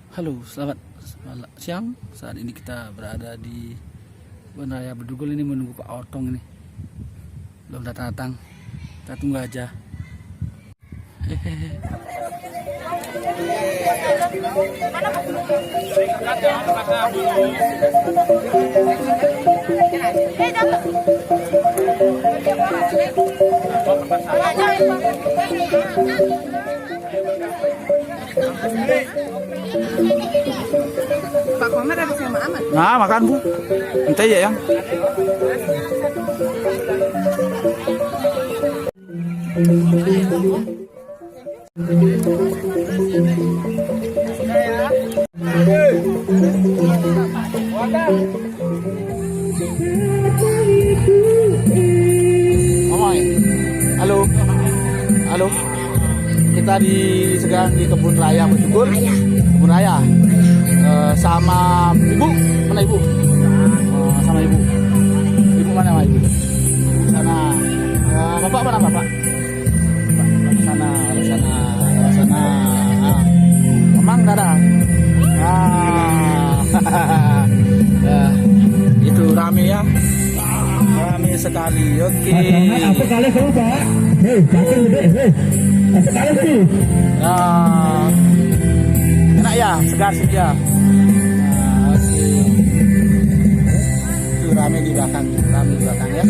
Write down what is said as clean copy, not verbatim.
Halo, selamat siang. Saat ini kita berada di Kebun Raya Bedugul ini menunggu Pak Otong ini. Belum datang-datang. Kita tunggu aja. Hehehe. Pak Komar ada sama Amat. Nah, makan Bu. Nanti ya yang. Halo, halo. Kita sedang di Kebun Raya Bedugul. Kebun Raya. Sama ibu, mana ibu? Sama ibu. Ibu mana sama ibu? Sana. Bapak mana bapak? Bapak sana. Memang ada. Ya, itu rame ya. Rame sekali. Oke. Sekali kau Pak. Sekali sih. Enak ya, segar sih ya. Itu rame di belakang ya.